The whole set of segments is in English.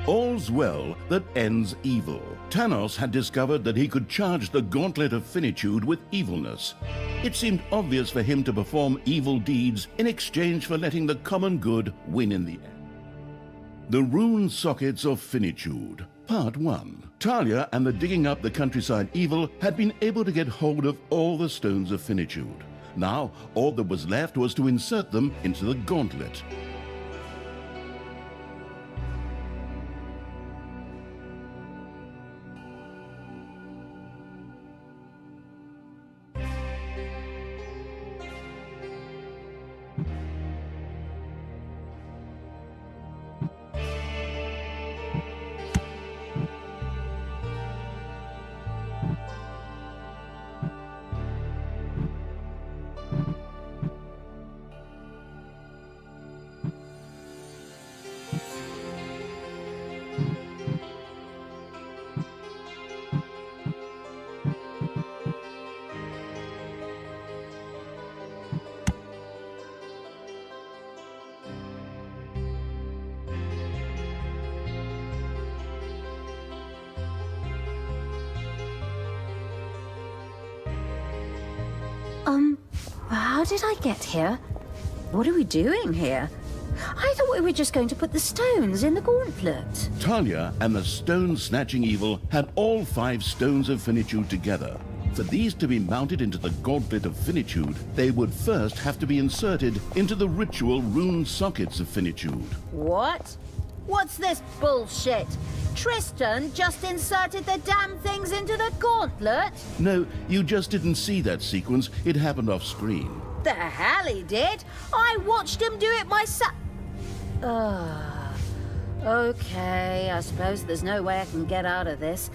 All's well that ends evil. Thanos had discovered that he could charge the gauntlet of finitude with evilness. It seemed obvious for him to perform evil deeds in exchange for letting the common good win in the end. The Rune Sockets of Finitude. Part 1. Talia and the Digging Up the Countryside Evil had been able to get hold of all the Stones of Finitude. Now, all that was left was to insert them into the gauntlet. How did I get here? What are we doing here? I thought we were just going to put the stones in the gauntlet. Talia and the Stone-Snatching Evil had all 5 Stones of Finitude together. For these to be mounted into the Gauntlet of Finitude, they would first have to be inserted into the ritual Rune Sockets of Finitude. What? What's this bullshit? Tristan just inserted the damn things into the gauntlet? No, you just didn't see that sequence. It happened off screen. The hell he did? I watched him do it myself. Okay, I suppose there's no way I can get out of this.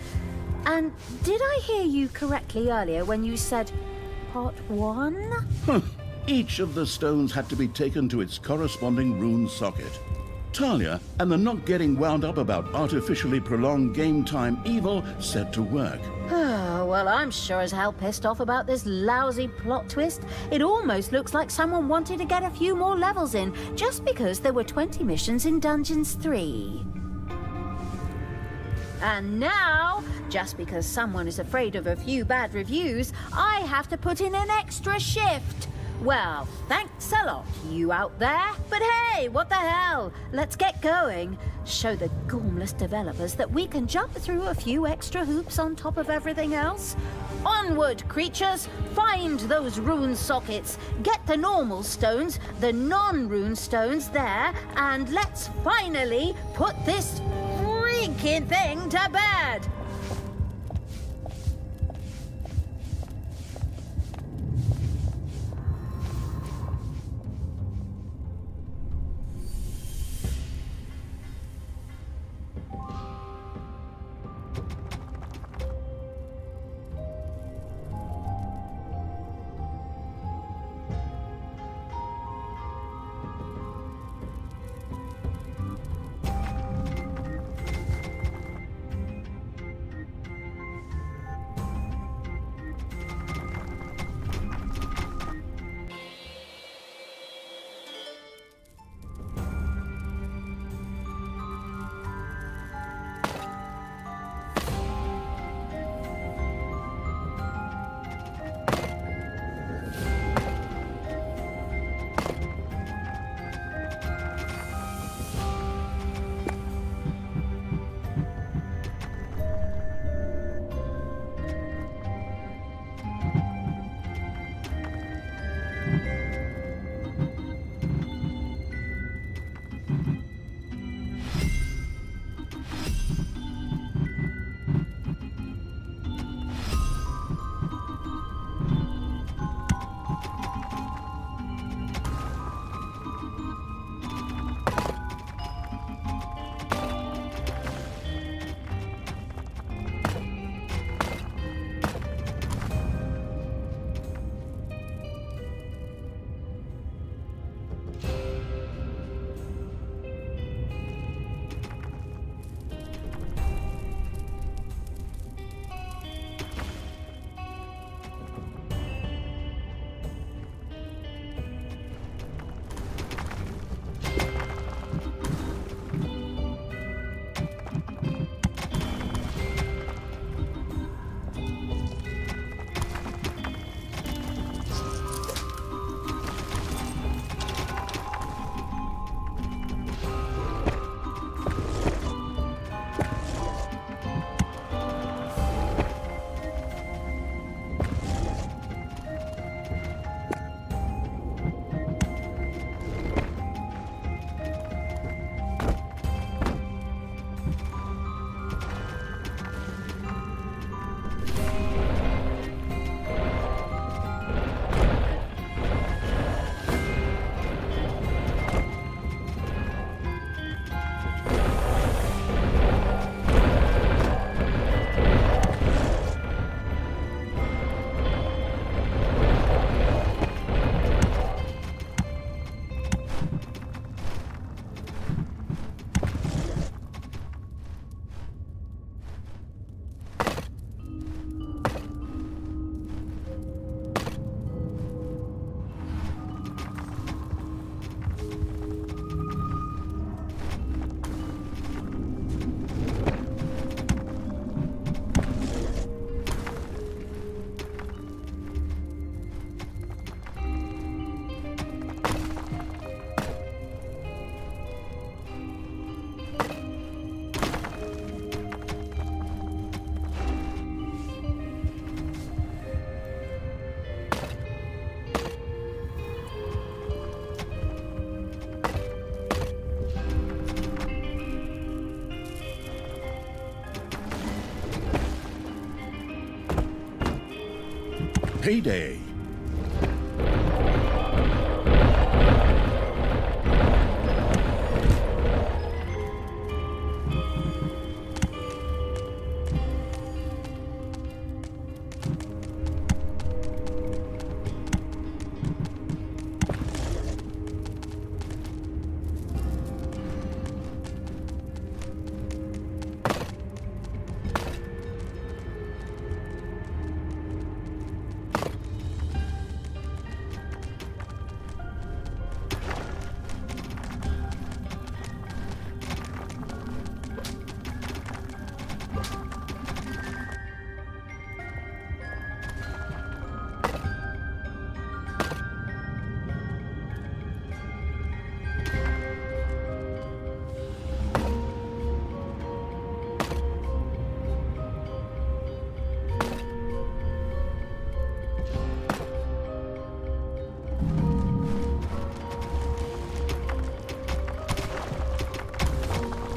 And did I hear you correctly earlier when you said part 1? Each of the stones had to be taken to its corresponding rune socket. Talia and the not getting wound up about artificially prolonged game time evil set to work. Well, I'm sure as hell pissed off about this lousy plot twist. It almost looks like someone wanted to get a few more levels in, just because there were 20 missions in Dungeons 3. And now, just because someone is afraid of a few bad reviews, I have to put in an extra shift. Well, thanks a lot, you out there. But hey, what the hell? Let's get going. Show the gormless developers that we can jump through a few extra hoops on top of everything else. Onward, creatures! Find those rune sockets. Get the normal stones, the non-rune stones there, and let's finally put this freaking thing to bed! Payday.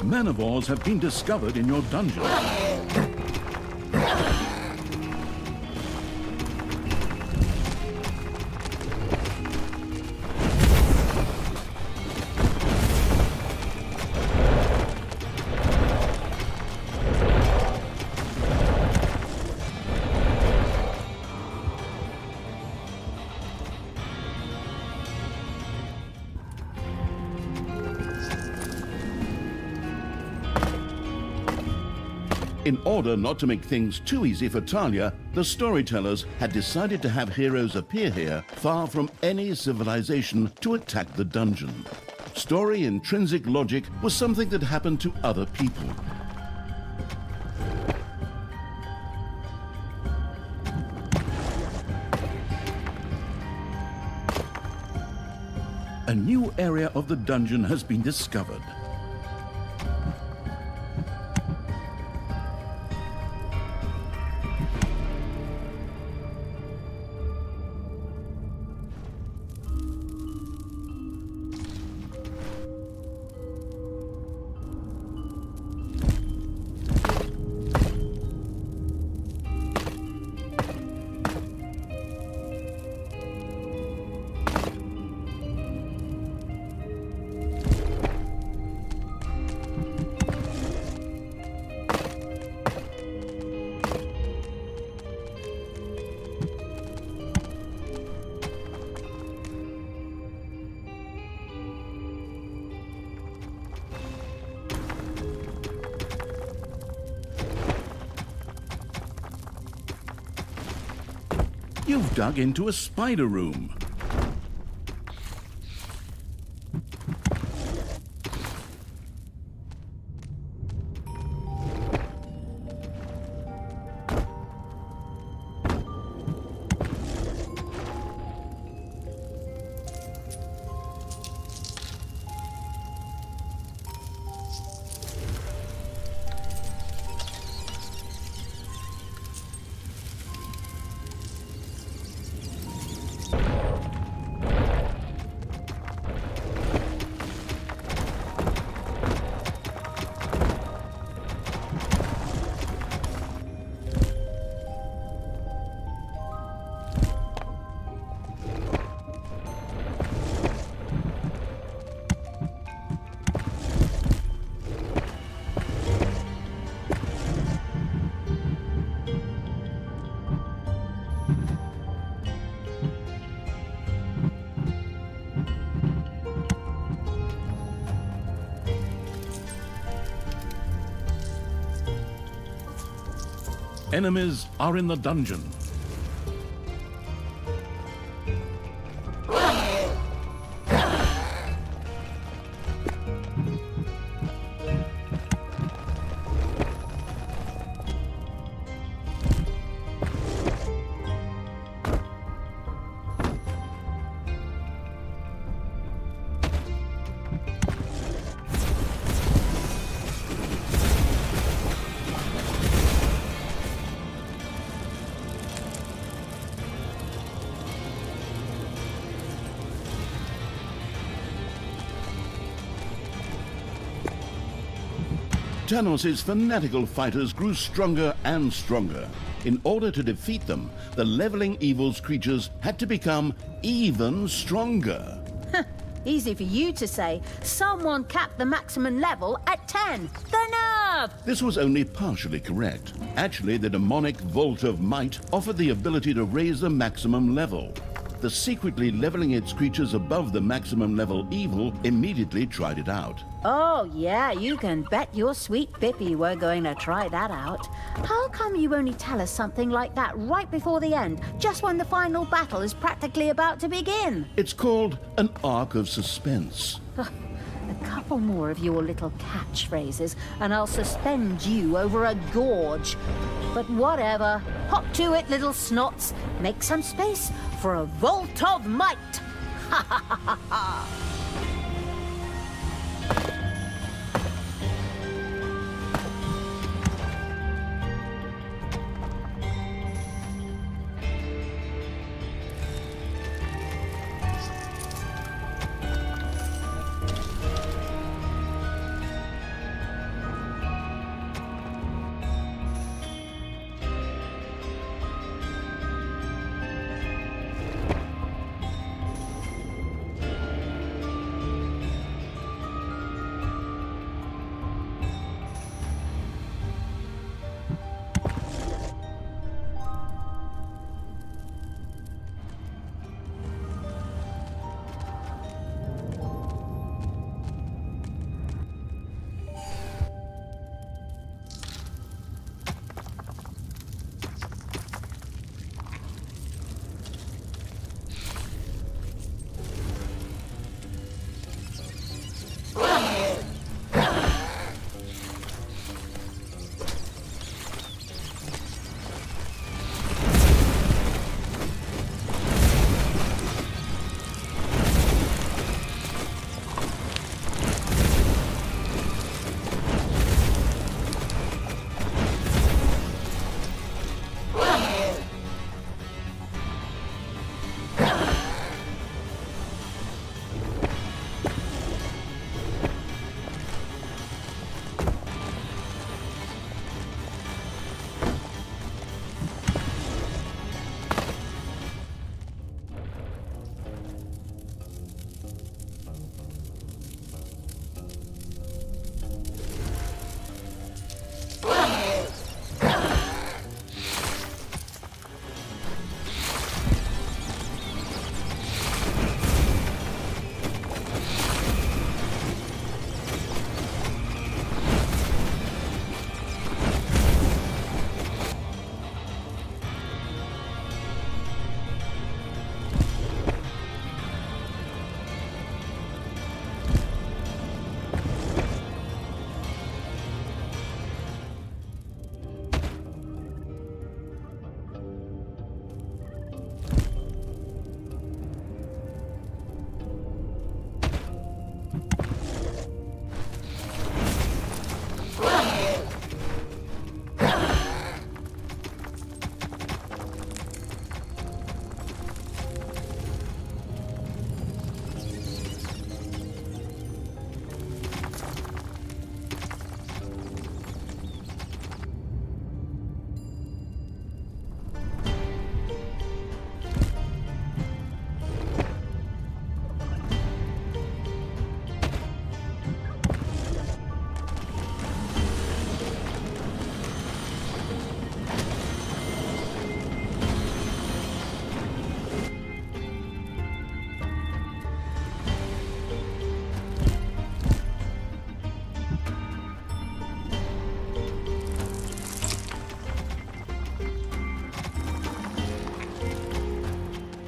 Manivores have been discovered in your dungeon. In order not to make things too easy for Talia, the storytellers had decided to have heroes appear here far from any civilization to attack the dungeon. Story intrinsic logic was something that happened to other people. A new area of the dungeon has been discovered. You've dug into a spider room. Enemies are in the dungeon. Tanos' fanatical fighters grew stronger and stronger. In order to defeat them, the leveling evil's creatures had to become even stronger. Easy for you to say. Someone capped the maximum level at 10. The nerve! This was only partially correct. Actually, the demonic Vault of Might offered the ability to raise the maximum level. The secretly leveling its creatures above the maximum level evil immediately tried it out. Oh, yeah, you can bet your sweet Bippy we're going to try that out. How come you only tell us something like that right before the end, just when the final battle is practically about to begin? It's called an arc of suspense. A couple more of your little catchphrases, and I'll suspend you over a gorge. But whatever. Hop to it, little snots. Make some space for a Vault of Might. Ha ha ha ha ha.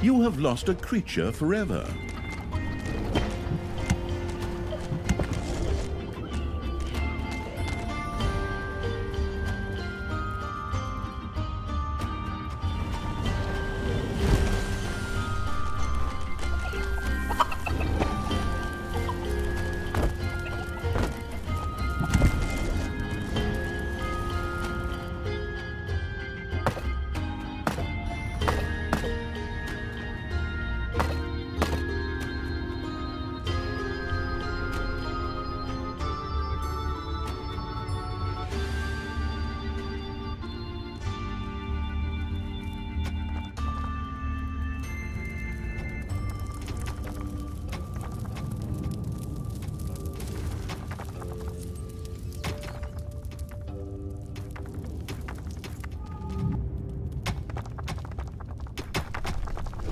You have lost a creature forever.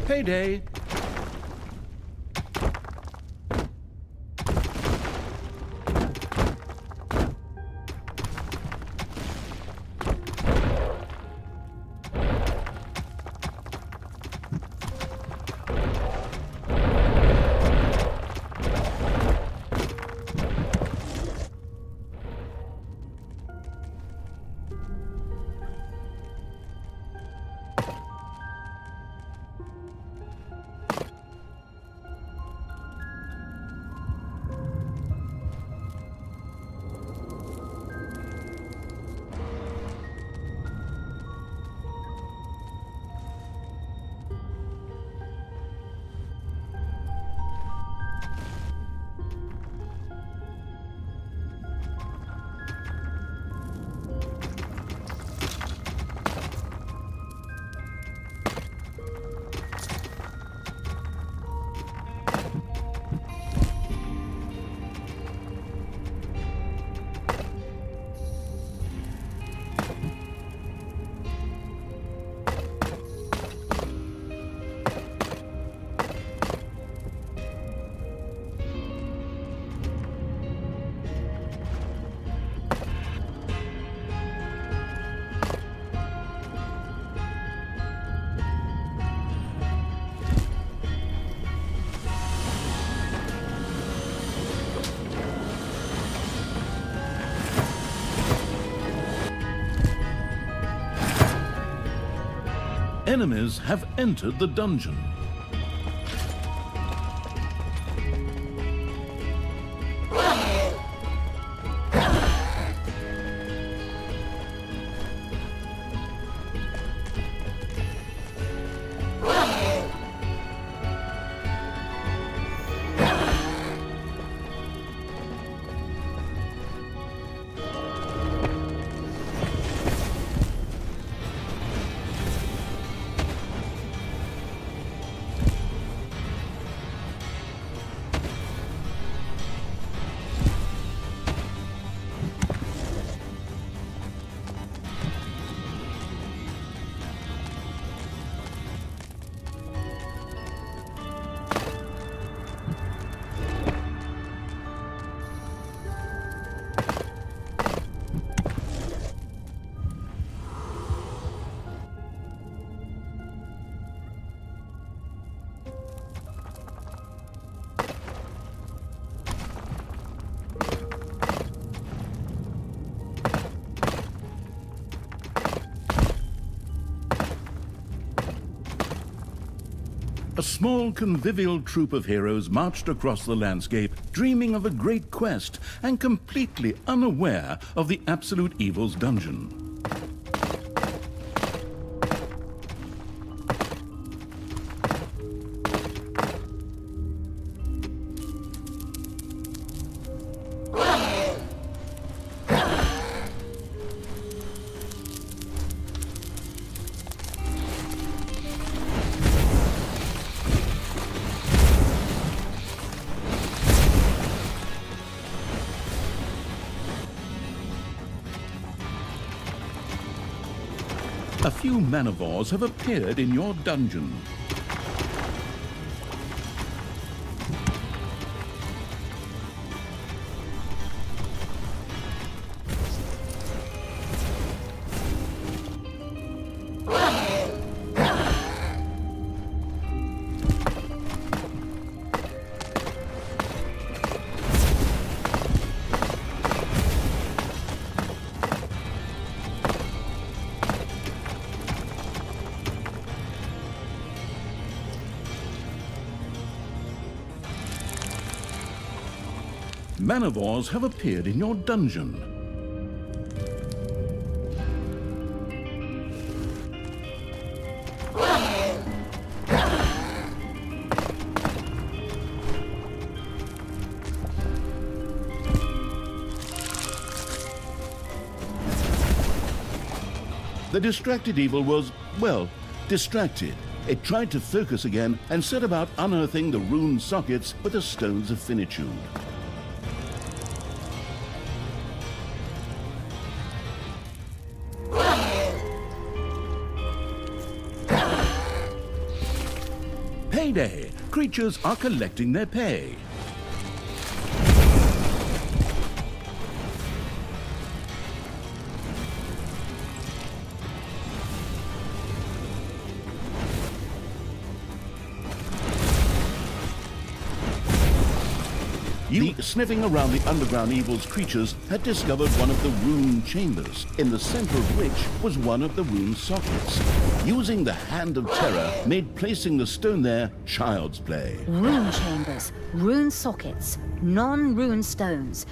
Payday! Enemies have entered the dungeon. A small convivial troop of heroes marched across the landscape, dreaming of a great quest and completely unaware of the Absolute Evil's dungeon. A few manivores have appeared in your dungeon. Manivores have appeared in your dungeon. The distracted evil was, well, distracted. It tried to focus again and set about unearthing the rune sockets with the stones of finitude. Payday! Creatures are collecting their pay. The sniffing around the underground evil's creatures had discovered one of the rune chambers, in the center of which was one of the rune sockets. Using the Hand of Terror made placing the stone there child's play. Rune chambers, rune sockets, non-rune stones.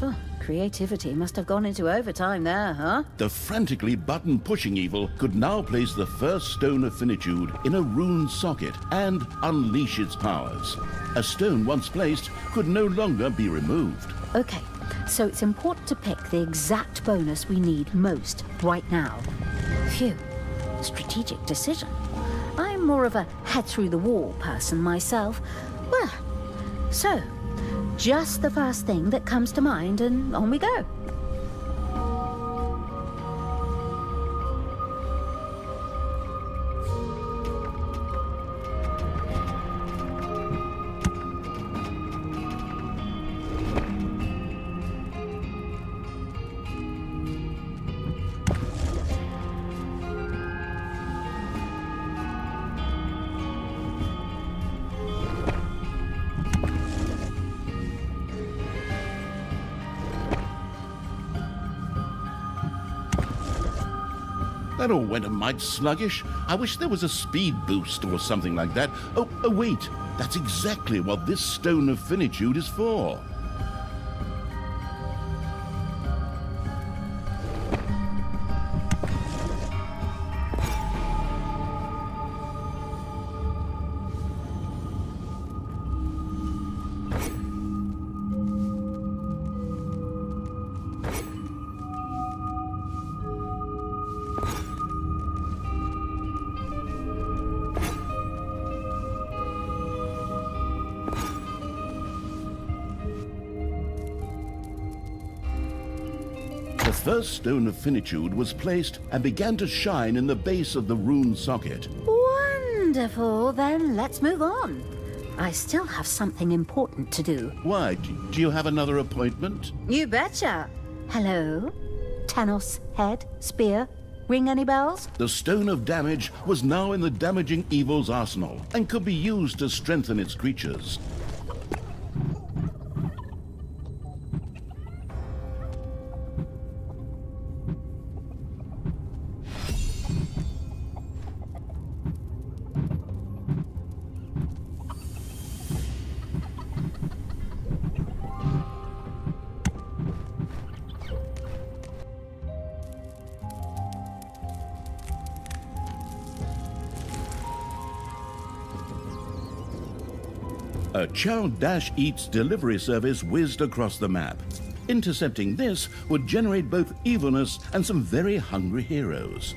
Oh, creativity must have gone into overtime there, huh? The frantically button-pushing evil could now place the first stone of finitude in a rune socket and unleash its powers. A stone once placed could no longer be removed. Okay, so it's important to pick the exact bonus we need most right now. Phew, strategic decision. I'm more of a head-through-the-wall person myself. Well, so, just the first thing that comes to mind and on we go. That all went a mite sluggish. I wish there was a speed boost or something like that. Oh, wait. That's exactly what this stone of finitude is for. The first stone of finitude was placed and began to shine in the base of the rune socket. Wonderful, then let's move on. I still have something important to do. Why? Do you have another appointment? You betcha. Hello? Tanos, head, spear, ring any bells? The stone of damage was now in the damaging evil's arsenal and could be used to strengthen its creatures. A Chow Dash Eats delivery service whizzed across the map. Intercepting this would generate both evilness and some very hungry heroes.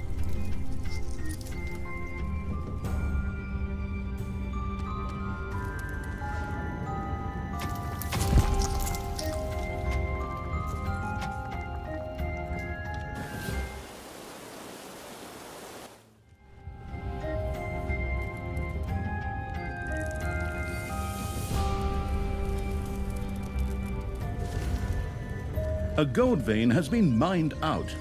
A gold vein has been mined out.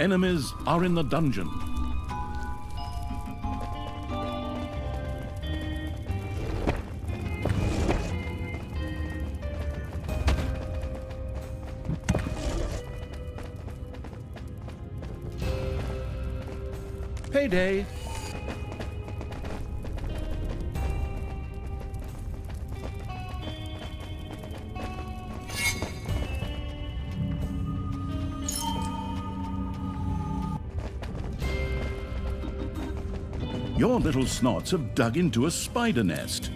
Enemies are in the dungeon. Payday! Your little snots have dug into a spider nest.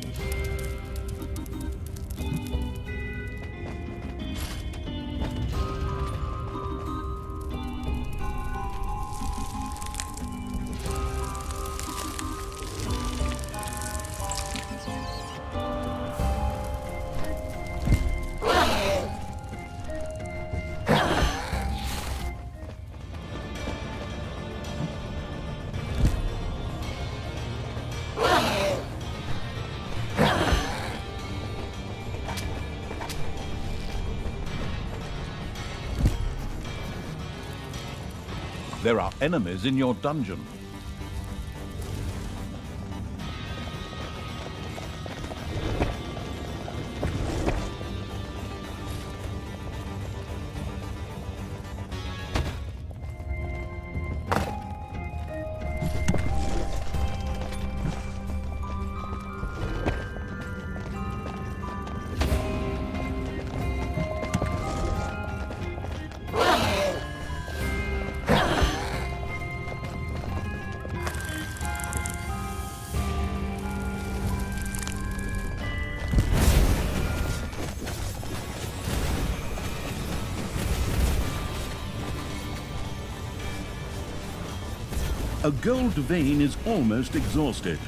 There are enemies in your dungeon. A gold vein is almost exhausted.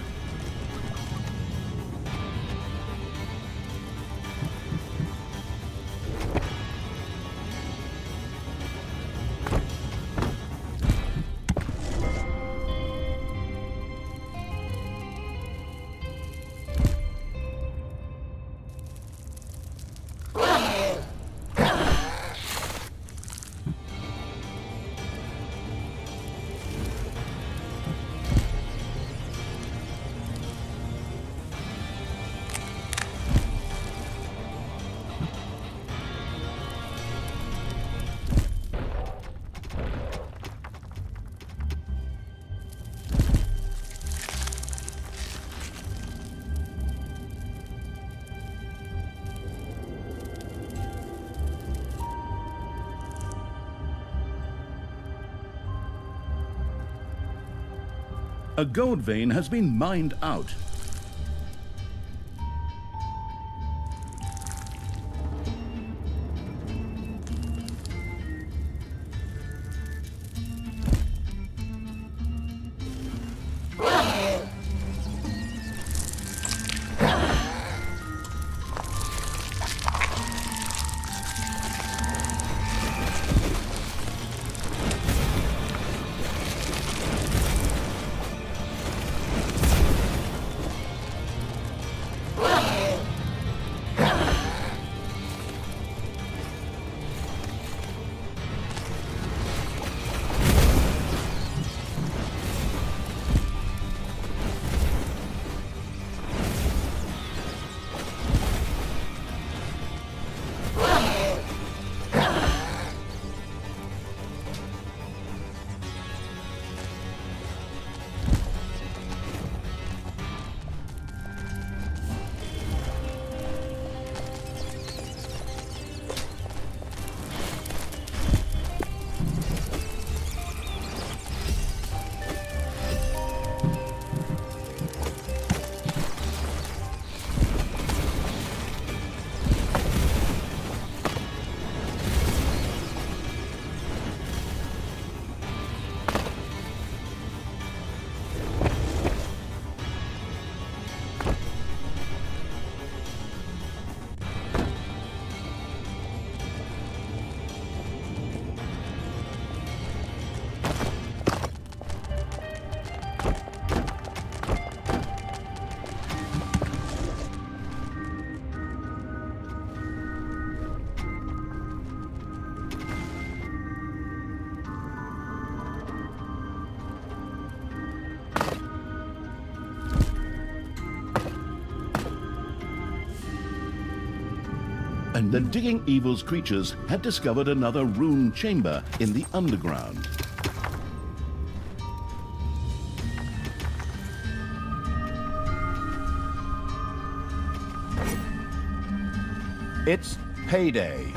A gold vein has been mined out. And the Digging Evil's creatures had discovered another rune chamber in the underground. It's payday.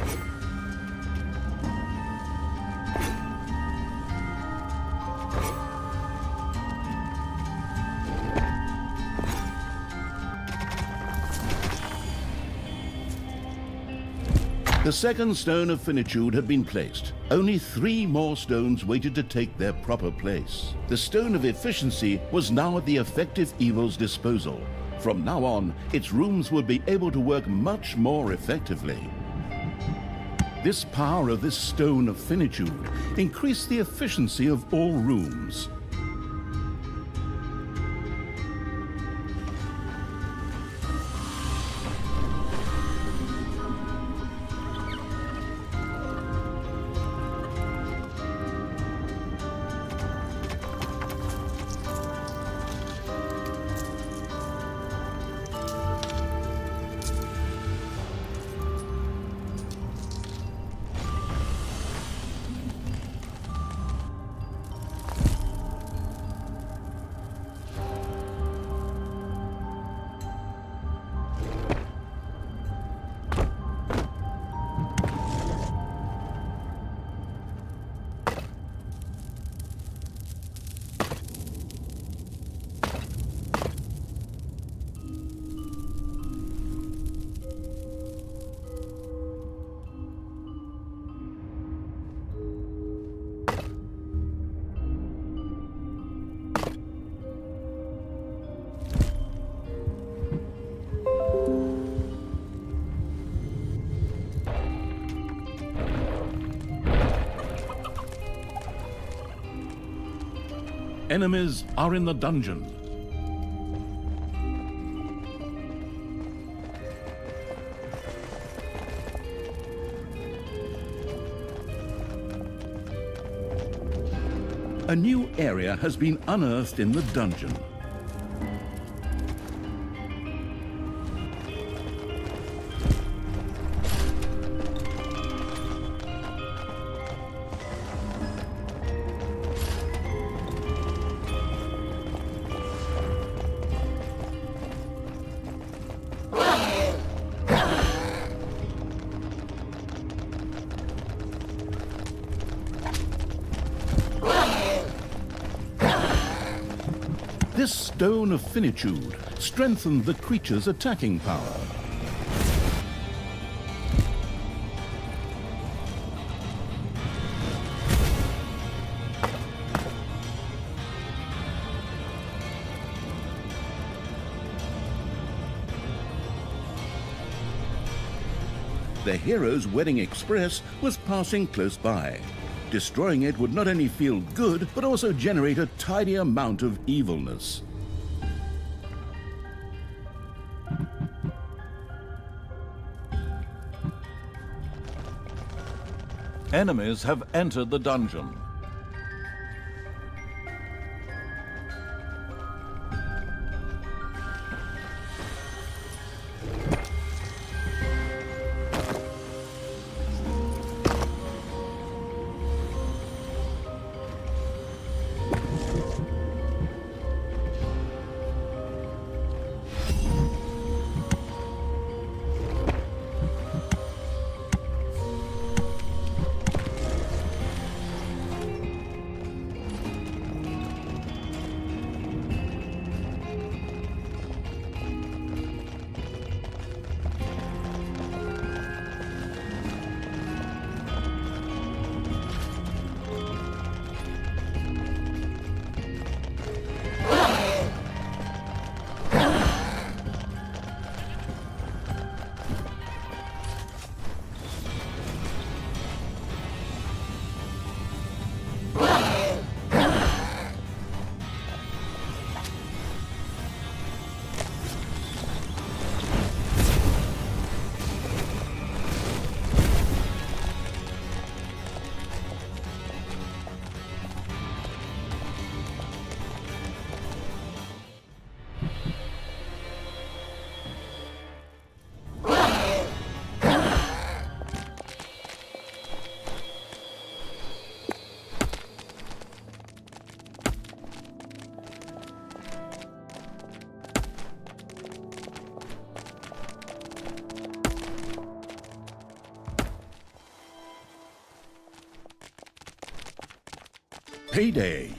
The second stone of finitude had been placed. Only 3 more stones waited to take their proper place. The stone of efficiency was now at the effective evil's disposal. From now on, its rooms would be able to work much more effectively. This power of this stone of finitude increased the efficiency of all rooms. Enemies are in the dungeon. A new area has been unearthed in the dungeon. This stone of finitude strengthened the creature's attacking power. The hero's wedding express was passing close by. Destroying it would not only feel good, but also generate a tidy amount of evilness. Enemies have entered the dungeon. Payday.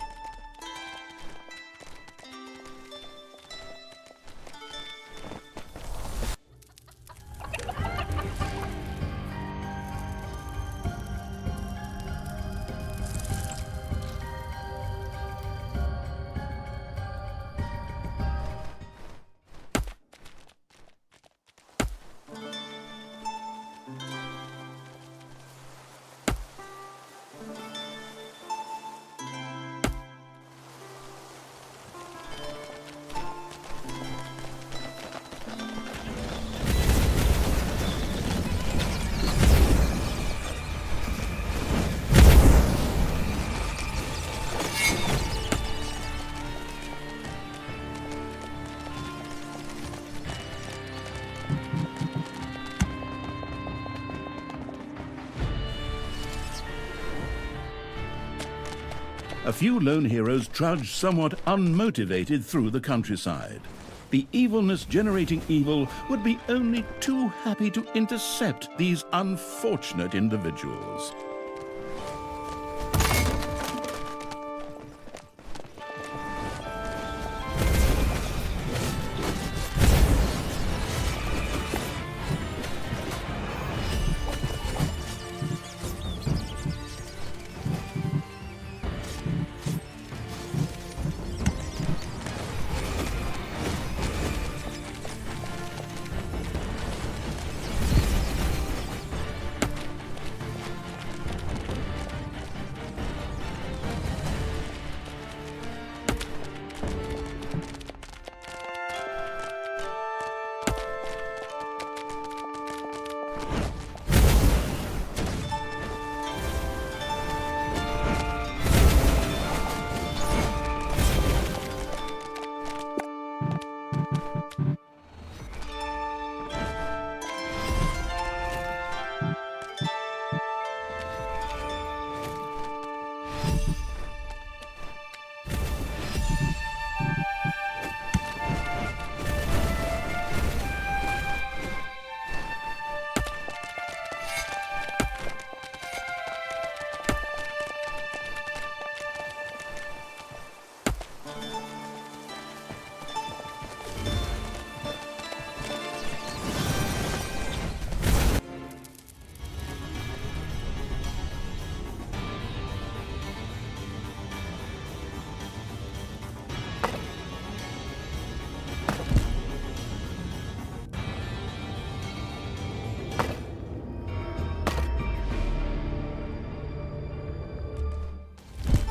A few lone heroes trudge somewhat unmotivated through the countryside. The evilness-generating evil would be only too happy to intercept these unfortunate individuals.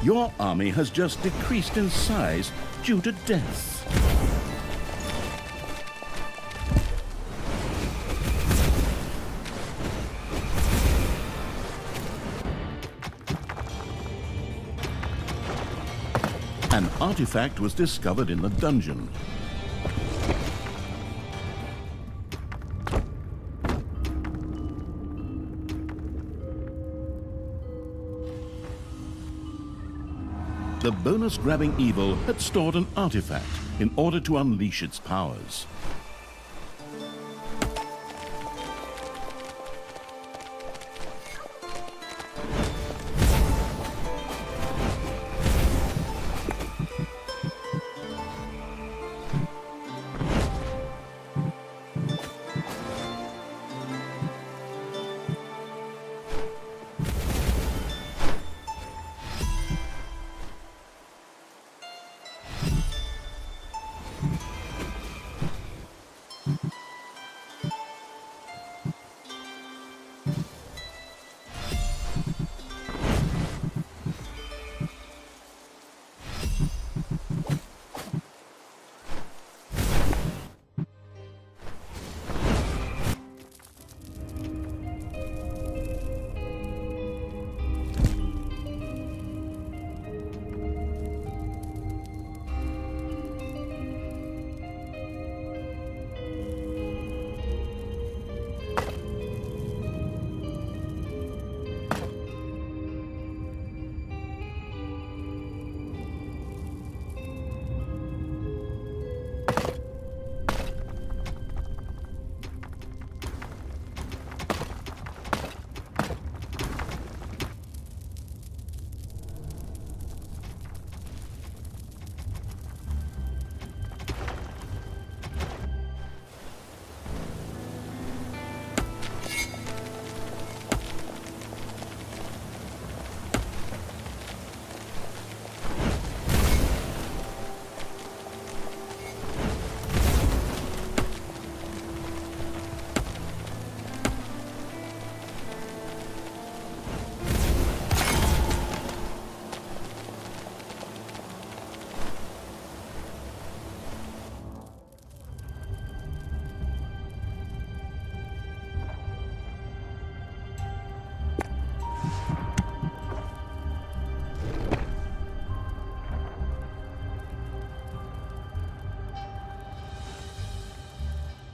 Your army has just decreased in size due to deaths. An artifact was discovered in the dungeon. The bonus-grabbing evil had stored an artifact in order to unleash its powers.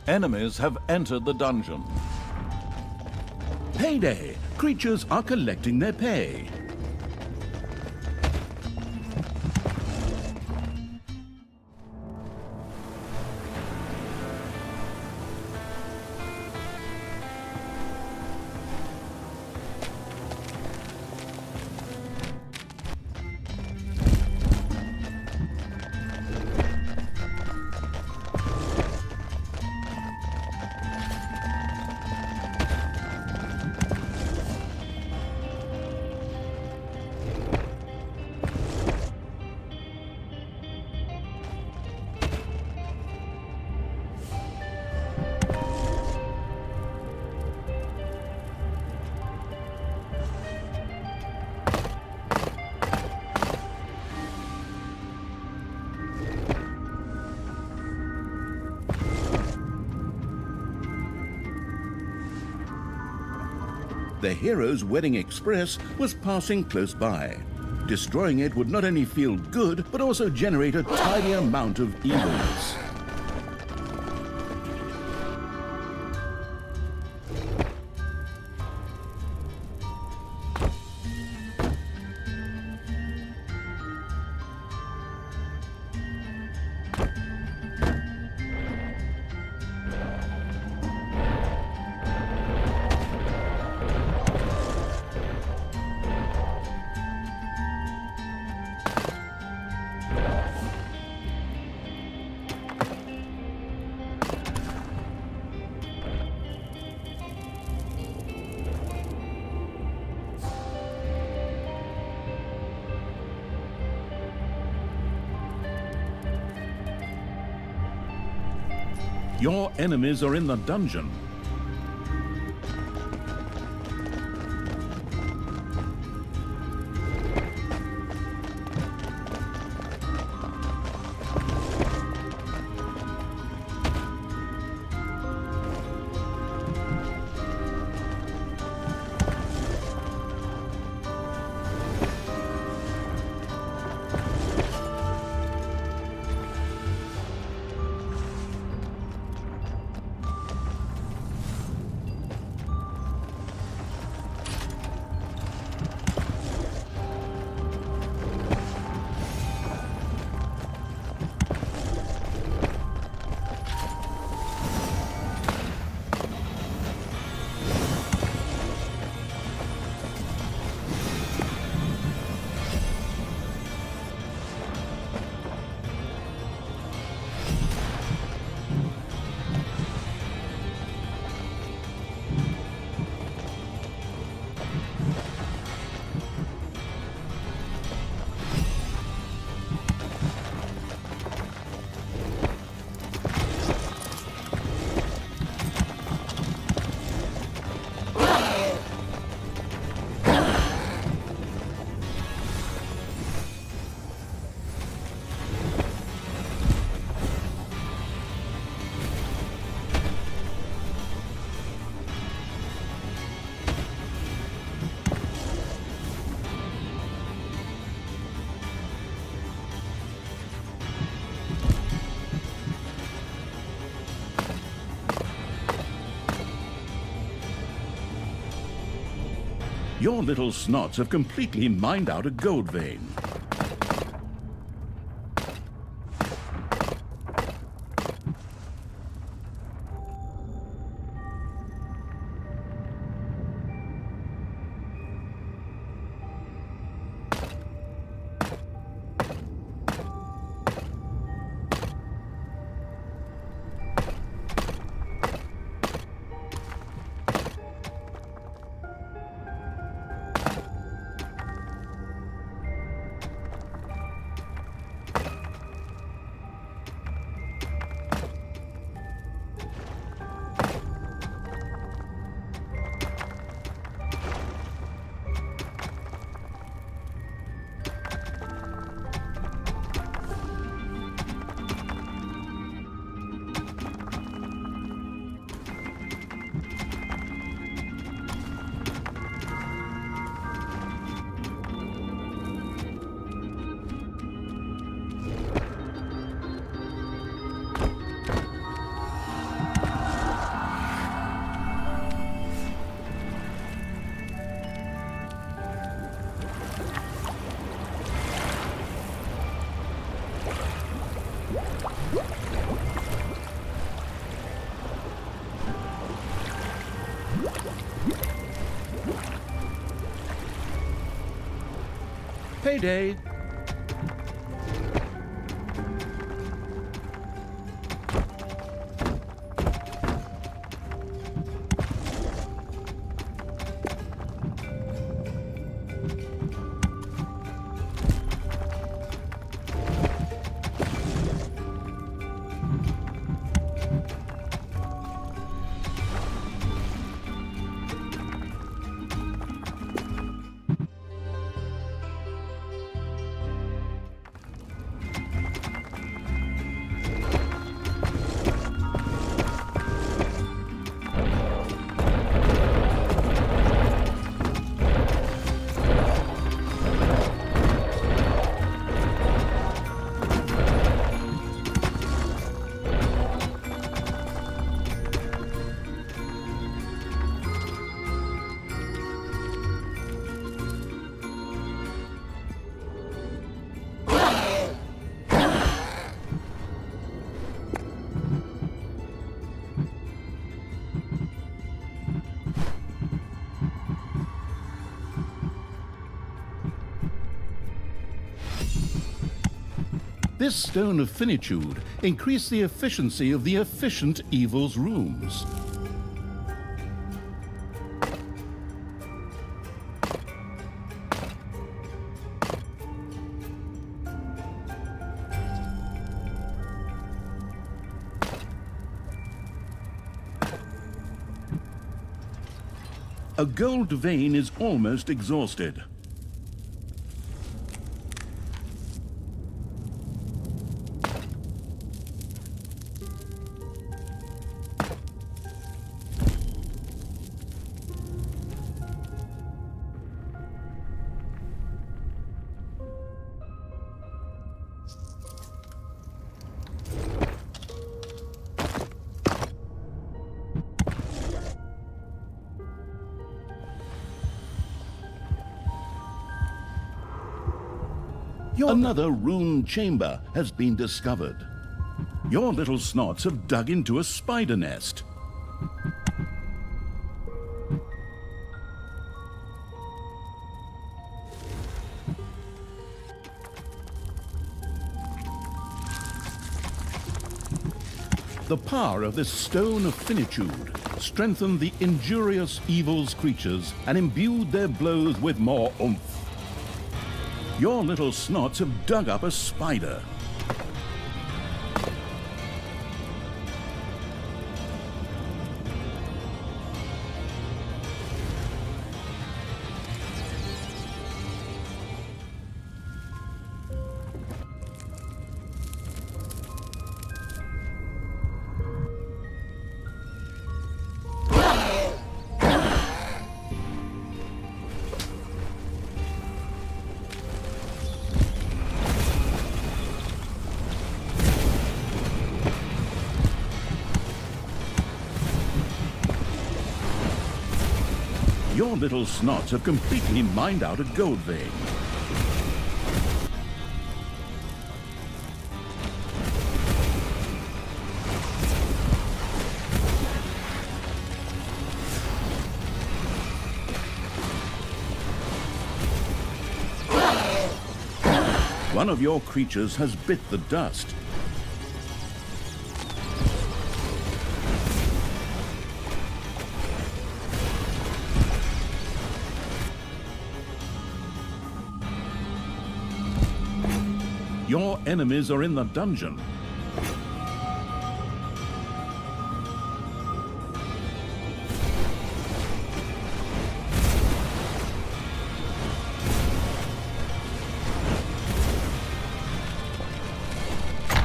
Enemies have entered the dungeon. Payday! Creatures are collecting their pay. The hero's wedding express was passing close by. Destroying it would not only feel good, but also generate a tidy amount of evilness. Your enemies are in the dungeon. Your little snots have completely mined out a gold vein. payday. This stone of finitude increased the efficiency of the efficient evil's rooms. A gold vein is almost exhausted. Another rune chamber has been discovered. Your little snots have dug into a spider nest. The power of this stone of finitude strengthened the injurious evil's creatures and imbued their blows with more oomph. Your little snots have dug up a spider. Your little snots have completely mined out a gold vein. One of your creatures has bit the dust. Your enemies are in the dungeon.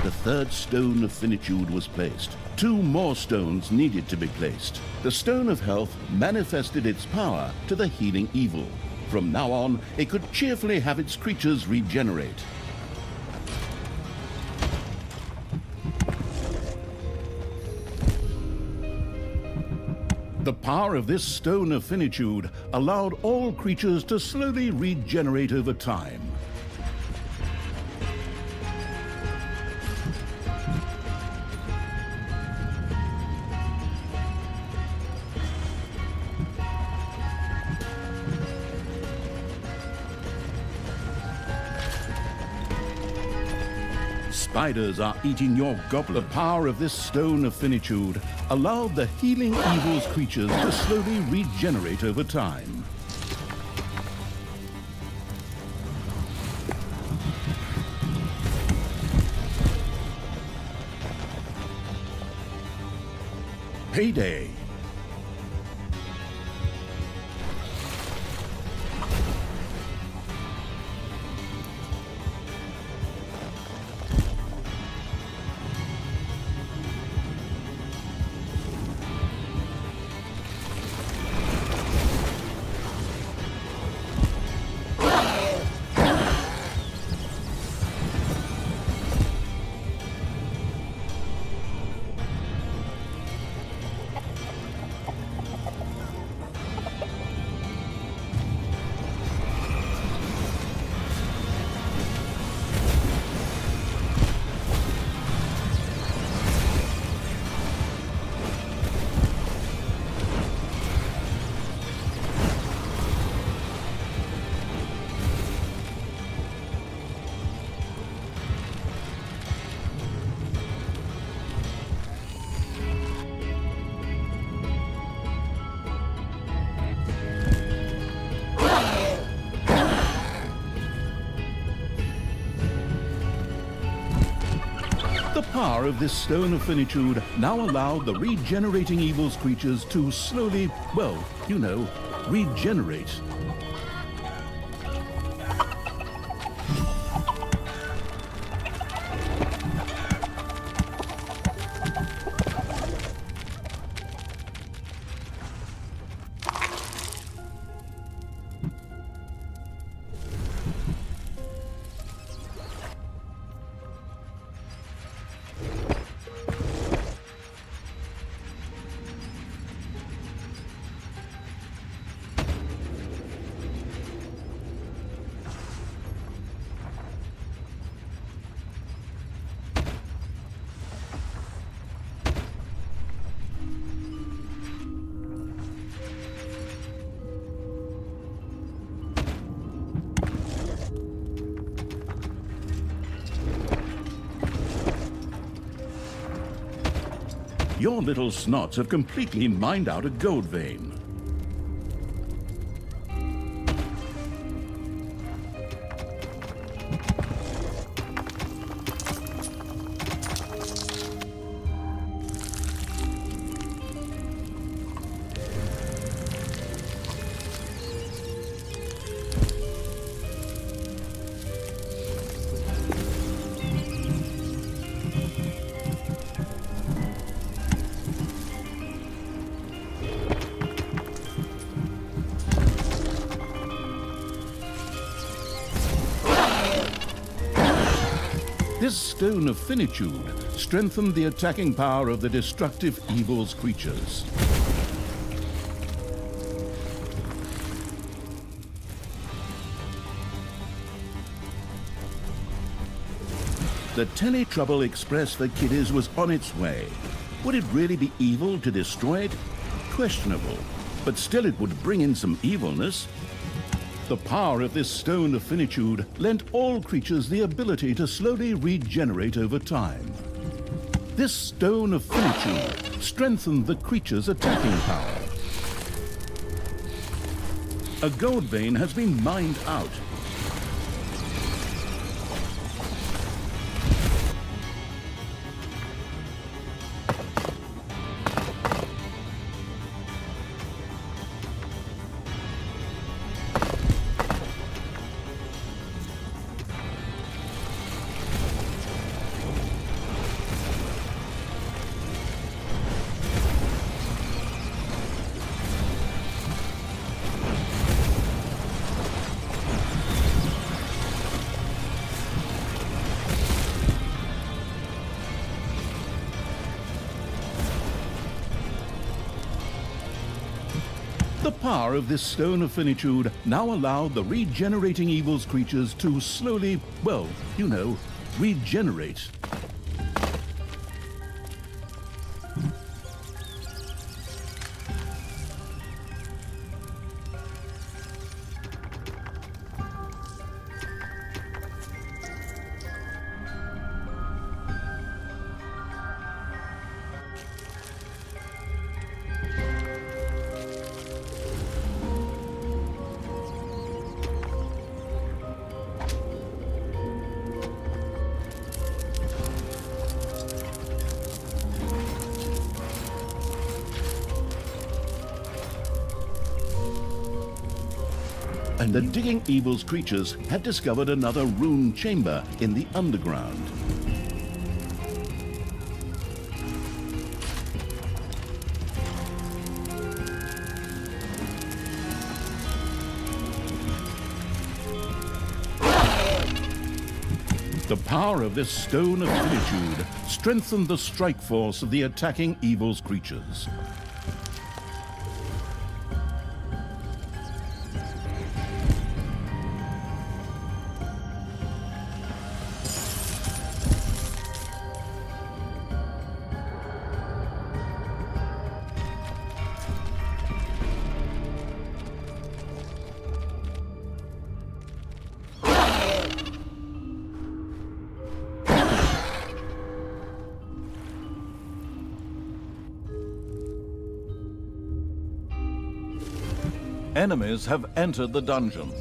The third stone of finitude was placed. 2 more stones needed to be placed. The stone of health manifested its power to the healing evil. From now on, it could cheerfully have its creatures regenerate. The power of this stone of finitude allowed all creatures to slowly regenerate over time. spiders are eating your goblet. The power of this stone of finitude allowed the healing evil's creatures to slowly regenerate over time. Payday. The power of this stone of finitude now allowed the regenerating evil's creatures to slowly, well, you know, regenerate. Your little snots have completely mined out a gold vein. This stone of finitude strengthened the attacking power of the destructive evil's creatures. The Tele-Trouble Express for kiddies was on its way. Would it really be evil to destroy it? Questionable, but still it would bring in some evilness. The power of this stone of finitude lent all creatures the ability to slowly regenerate over time. This stone of finitude strengthened the creature's attacking power. A gold vein has been mined out. The power of this stone of finitude now allowed the regenerating evil's creatures to slowly, well, you know, regenerate. The Digging Evil's creatures had discovered another rune chamber in the underground. The power of this stone of finitude strengthened the strike force of the attacking Evil's creatures. Enemies have entered the dungeon.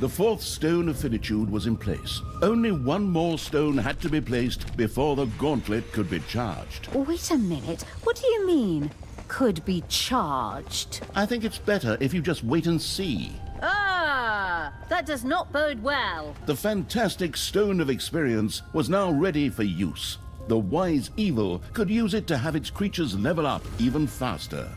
The fourth stone of finitude was in place. Only one more stone had to be placed before the gauntlet could be charged. Wait a minute. What do you mean, could be charged? I think it's better if you just wait and see. Ah, that does not bode well. The fantastic stone of experience was now ready for use. The wise Evil could use it to have its creatures level up even faster.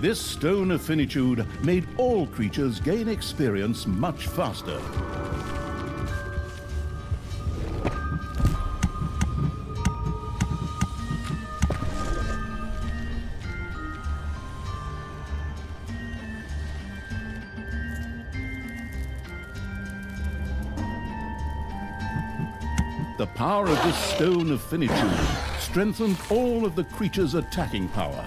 This stone of finitude made all creatures gain experience much faster. The power of this stone of finitude strengthened all of the creatures' attacking power.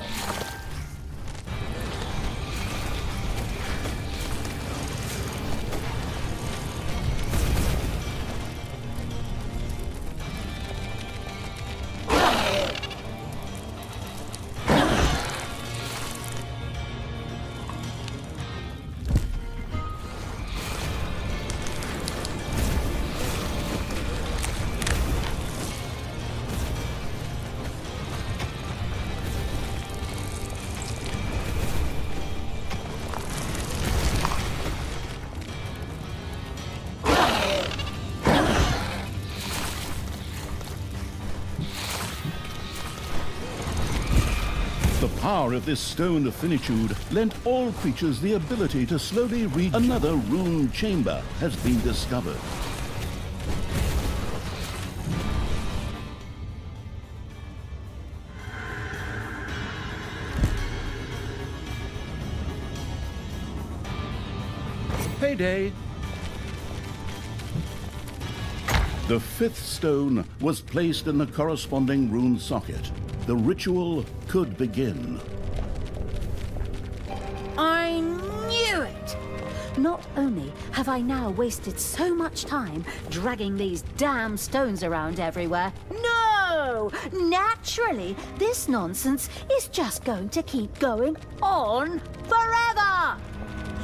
The power of this stone of finitude lent all creatures the ability to slowly reach. Another rune chamber has been discovered. payday. The fifth stone was placed in the corresponding rune socket. The ritual could begin. I knew it! Not only have I now wasted so much time dragging these damn stones around everywhere, no! Naturally, this nonsense is just going to keep going on forever!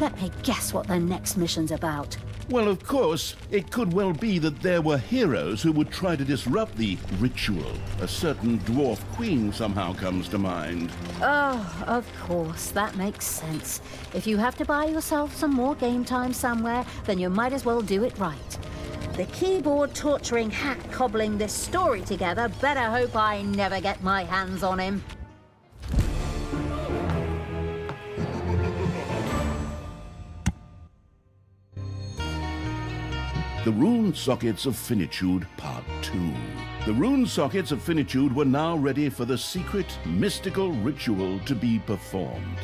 Let me guess what the next mission's about. Well, of course, it could well be that there were heroes who would try to disrupt the ritual. A certain dwarf queen somehow comes to mind. Oh, of course, that makes sense. If you have to buy yourself some more game time somewhere, then you might as well do it right. The keyboard-torturing hack cobbling this story together better hope I never get my hands on him. The Rune Sockets of Finitude, Part 2. The Rune Sockets of Finitude were now ready for the secret, mystical ritual to be performed.